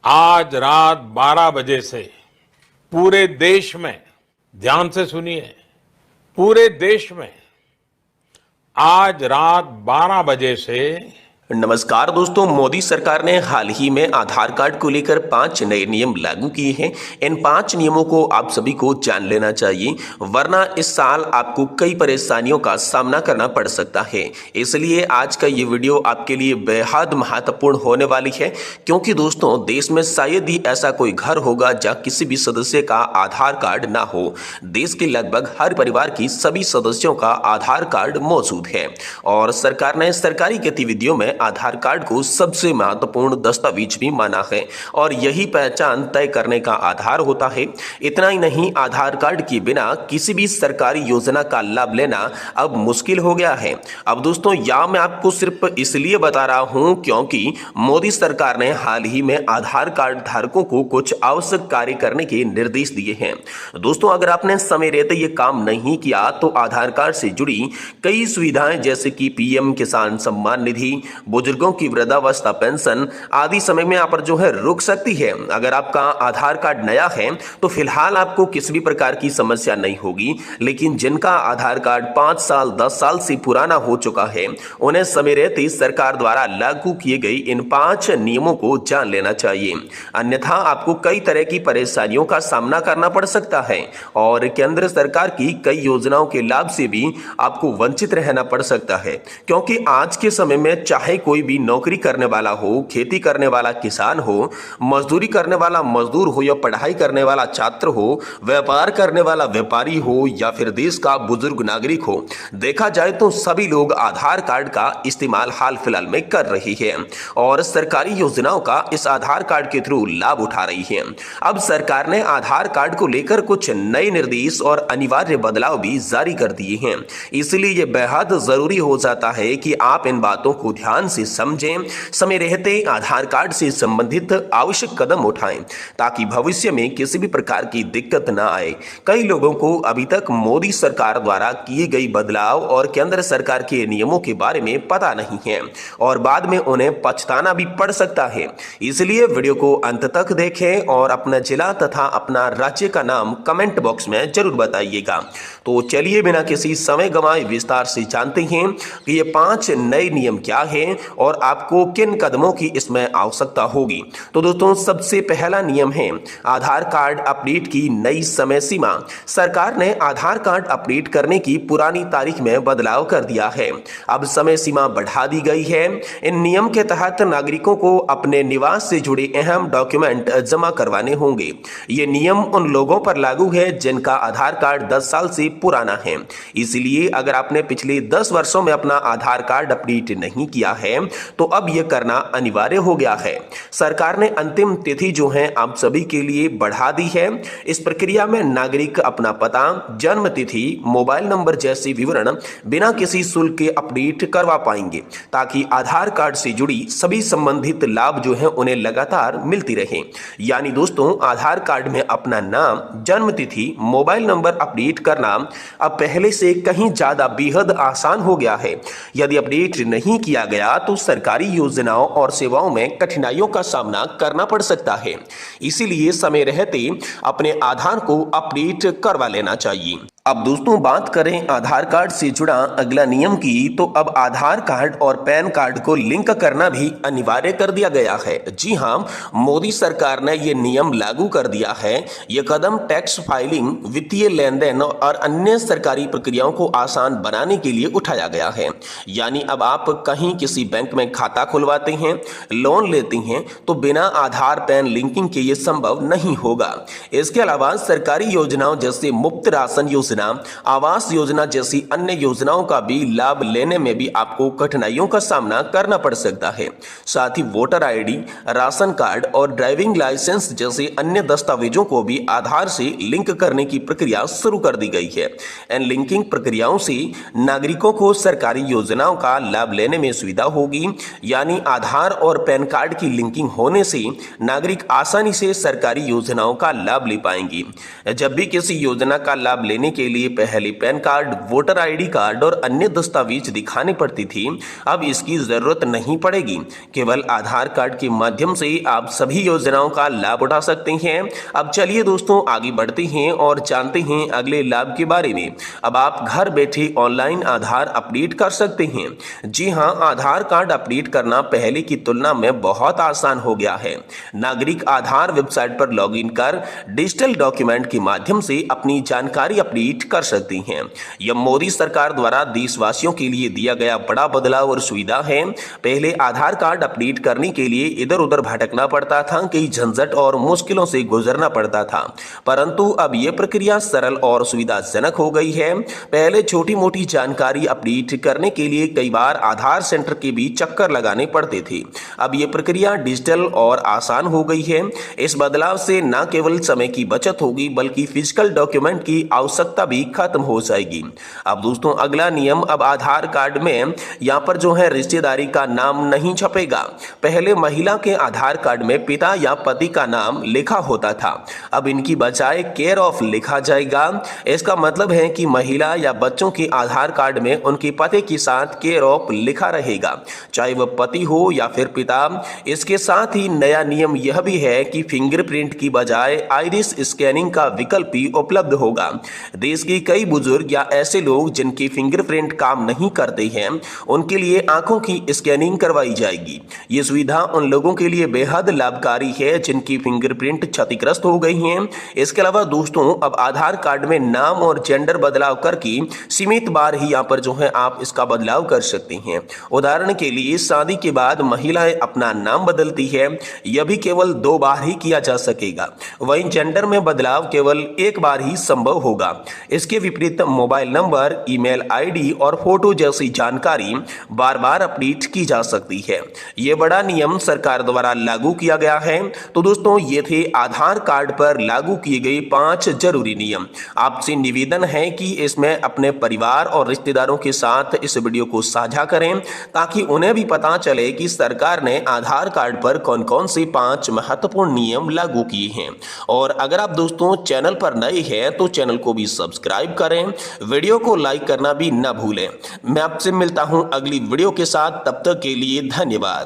आज रात 12 बजे से पूरे देश में, ध्यान से सुनिए, पूरे देश में आज रात 12 बजे से नमस्कार दोस्तों, मोदी सरकार ने हाल ही में आधार कार्ड को लेकर 5 नए नियम लागू किए हैं। इन 5 नियमों को आप सभी को जान लेना चाहिए, वरना इस साल आपको कई परेशानियों का सामना करना पड़ सकता है। इसलिए आज का ये वीडियो आपके लिए बेहद महत्वपूर्ण होने वाली है, क्योंकि दोस्तों देश में शायद ही ऐसा कोई घर होगा जहाँ किसी भी सदस्य का आधार कार्ड ना हो। देश के लगभग हर परिवार की सभी सदस्यों का आधार कार्ड मौजूद है और सरकार ने सरकारी गतिविधियों में आधार कार्ड को सबसे महत्वपूर्ण दस्तावेज भी माना है और यही पहचान तय करने का आधार होता है। इतना ही नहीं, आधार कार्ड के बिना किसी भी सरकारी योजना का लाभ लेना अब मुश्किल हो गया है। अब दोस्तों यह मैं आपको सिर्फ इसलिए बता रहा हूं क्योंकि मोदी सरकार ने हाल ही में आधार कार्ड धारकों को कुछ आवश्यक कार्य करने के निर्देश दिए हैं। दोस्तों अगर आपने समय रहते ये काम नहीं किया तो आधार कार्ड से जुड़ी कई सुविधाएं जैसे कि पीएम किसान सम्मान निधि, बुजुर्गों की वृद्धावस्था पेंशन आदि समय में यहाँ पर जो है रुक सकती है। अगर आपका आधार कार्ड नया है तो फिलहाल आपको किसी भी प्रकार की समस्या नहीं होगी, लेकिन जिनका आधार कार्ड 5 साल 10 साल से पुराना हो चुका है उन्हें समय रहते सरकार द्वारा लागू किए गए इन 5 नियमों को जान लेना चाहिए, अन्यथा आपको कई तरह की परेशानियों का सामना करना पड़ सकता है और केंद्र सरकार की कई योजनाओं के लाभ से भी आपको वंचित रहना पड़ सकता है। क्योंकि आज के समय में चाहे कोई भी नौकरी करने वाला हो, खेती करने वाला किसान हो, मजदूरी करने वाला मजदूर हो या पढ़ाई करने वाला छात्र हो, व्यापार करने वाला व्यापारी हो या फिर देश का बुजुर्ग नागरिक हो, देखा जाए तो सभी लोग आधार कार्ड का इस्तेमाल हाल फिलहाल में कर रही है और सरकारी योजनाओं का इस आधार कार्ड के थ्रू लाभ उठा रही है। अब सरकार ने आधार कार्ड को लेकर कुछ नए निर्देश और अनिवार्य बदलाव भी जारी कर दिए हैं। इसलिए यह बेहद जरूरी हो जाता है कि आप इन बातों को ध्यान से समझें, समय रहते आधार कार्ड से संबंधित आवश्यक कदम उठाएं ताकि भविष्य में किसी भी प्रकार की दिक्कत ना आए। कई लोगों को अभी तक मोदी सरकार द्वारा किए गए बदलाव और केंद्र सरकार के नियमों के बारे में पता नहीं है और बाद में उन्हें पछताना भी पड़ सकता है। इसलिए वीडियो को अंत तक देखें और अपना जिला तथा अपना राज्य का नाम कमेंट बॉक्स में जरूर बताइएगा। तो चलिए बिना किसी समय गंवाए विस्तार से जानते हैं कि ये 5 नए नियम क्या है और आपको किन कदमों की इसमें आवश्यकता होगी। तो दोस्तों सबसे पहला नियम है आधार कार्ड अपडेट की नई समय सीमा। सरकार ने आधार कार्ड अपडेट करने की पुरानी तारीख में बदलाव कर दिया है। अब समय सीमा बढ़ा दी गई है। इन नियम के तहत नागरिकों को अपने निवास से जुड़े अहम डॉक्यूमेंट जमा करवाने होंगे। ये नियम उन लोगों पर लागू है जिनका आधार कार्ड 10 साल से पुराना है। इसलिए अगर आपने पिछले 10 वर्षों में अपना आधार कार्ड अपडेट नहीं किया है तो अब यह करना अनिवार्य हो गया है। सरकार ने अंतिम तिथि जो है आप सभी के लिए बढ़ा दी है। इस प्रक्रिया में नागरिक अपना पता, जन्म तिथि, मोबाइल नंबर जैसे विवरण बिना किसी शुल्क के अपडेट करवा पाएंगे ताकि आधार कार्ड से जुड़ी सभी संबंधित लाभ जो है उन्हें लगातार मिलती रहे। यानी दोस्तों आधार कार्ड में अपना नाम, जन्म तिथि, मोबाइल नंबर अपडेट करना अब पहले से कहीं ज्यादा बेहद आसान हो गया है। यदि अपडेट नहीं किया गया तो सरकारी योजनाओं और सेवाओं में कठिनाइयों का सामना करना पड़ सकता है। इसीलिए समय रहते अपने आधार को अपडेट करवा लेना चाहिए। अब दोस्तों बात करें आधार कार्ड से जुड़ा अगला नियम की, तो अब आधार कार्ड और पैन कार्ड को लिंक करना भी अनिवार्य कर दिया गया है। जी हां, मोदी सरकार ने यह नियम लागू कर दिया है। यह कदम टैक्स फाइलिंग, वित्तीय लेन देन और अन्य सरकारी प्रक्रियाओं को आसान बनाने के लिए उठाया गया है। यानी अब आप कहीं किसी बैंक में खाता खुलवाते हैं, लोन लेते हैं तो बिना आधार पैन लिंकिंग के ये संभव नहीं होगा। इसके अलावा सरकारी योजनाओं जैसे मुफ्त राशन योजना, आवास योजना जैसी अन्य योजनाओं का भी लाभ लेने में भी आपको कठिनाइयों का सामना करना पड़ सकता है। साथ ही वोटर आईडी, राशन कार्ड और ड्राइविंग लाइसेंस जैसे अन्य दस्तावेजों को भी आधार से लिंक करने की प्रक्रिया शुरू कर दी गई है। इन लिंकिंग प्रक्रियाओं से नागरिकों को सरकारी योजनाओं का लाभ लेने में सुविधा होगी। यानी आधार और पैन कार्ड की लिंकिंग होने से नागरिक आसानी से सरकारी योजनाओं का लाभ ले पाएंगे। जब भी किसी योजना का लाभ लेने के के लिए पहले pan card, voter ID card और अन्य दस्तावेज दिखाने पड़ती थी, अब इसकी जरूरत नहीं पड़ेगी। केवल आधार कार्ड के माध्यम से आप सभी योजनाओं का लाभ उठा सकते हैं। अब चलिए दोस्तों आगे बढ़ते हैं और जानते हैं अगले लाभ के बारे में। अब आप घर बैठे ऑनलाइन आधार अपडेट कर सकते हैं। जी हां, आधार कार्ड अपडेट करना पहले की तुलना में बहुत आसान हो गया है। नागरिक आधार वेबसाइट पर लॉगिन कर डिजिटल डॉक्यूमेंट के माध्यम से अपनी जानकारी अपडेट कर सकते हैं। यह मोदी सरकार द्वारा देशवासियों के लिए दिया गया बड़ा बदलाव और सुविधा है। पहले आधार कार्ड अपडेट करने के लिए इधर उधर भटकना पड़ता था, कई झंझट और मुश्किलों से गुजरना पड़ता था, परंतु अब यह प्रक्रिया सरल और सुविधाजनक हो गई है। पहले छोटी मोटी जानकारी अपडेट करने के लिए कई बार आधार सेंटर के भी चक्कर लगाने पड़ते थे। अब यह प्रक्रिया डिजिटल और आसान हो गई है। इस बदलाव से न केवल समय की बचत होगी बल्कि फिजिकल डॉक्यूमेंट की आवश्यकता भी खत्म हो जाएगी। अब दोस्तों अगला नियम, अब आधार कार्ड में यहाँ पर जो है रिश्तेदारी का नाम नहीं छपेगा। पहले महिला के आधार कार्ड में पिता या पति का नाम लिखा होता था, अब इनकी बजाय केयर ऑफ लिखा जाएगा। इसका मतलब है कि महिला या बच्चों के आधार कार्ड में उनके पति के साथ केयर ऑफ लिखा रहेगा, चाहे वह पति हो या फिर पिता। इसके साथ ही नया नियम यह भी है कि फिंगरप्रिंट की बजाय आइरिस स्कैनिंग का विकल्प भी उपलब्ध होगा। देश के कई बुजुर्ग या ऐसे लोग जिनके फिंगरप्रिंट काम नहीं करते हैं, उनके लिए आंखों की स्कैनिंग करवाई जाएगी। ये सुविधा उन लोगों के लिए बेहद लाभकारी है जिनकी फिंगरप्रिंट क्षतिग्रस्त हो गई हैं। इसके अलावा दोस्तों अब आधार कार्ड में नाम और जेंडर बदलाव करके सीमित बार ही यहाँ पर जो है आप इसका बदलाव कर सकते हैं। उदाहरण के लिए शादी के बाद महिलाएं अपना नाम बदलती है, यह भी केवल 2 बार ही किया जा सकेगा। वहीं जेंडर में बदलाव केवल 1 बार ही संभव होगा। इसके विपरीत मोबाइल नंबर, ईमेल आईडी और फोटो जैसी जानकारी बार बार अपडेट की जा सकती है। यह बड़ा नियम सरकार द्वारा लागू किया गया है। तो दोस्तों ये थे आधार कार्ड पर लागू किए गए 5 जरूरी नियम। आपसे निवेदन है कि इसमें अपने परिवार और रिश्तेदारों के साथ इस वीडियो को साझा करें ताकि उन्हें भी पता चले कि सरकार ने आधार कार्ड पर कौन कौन से 5 महत्वपूर्ण नियम लागू किए हैं। और अगर आप दोस्तों चैनल पर नए हैं तो चैनल को भी सब्सक्राइब करें, वीडियो को लाइक करना भी ना भूलें। मैं आपसे मिलता हूं अगली वीडियो के साथ, तब तक के लिए धन्यवाद।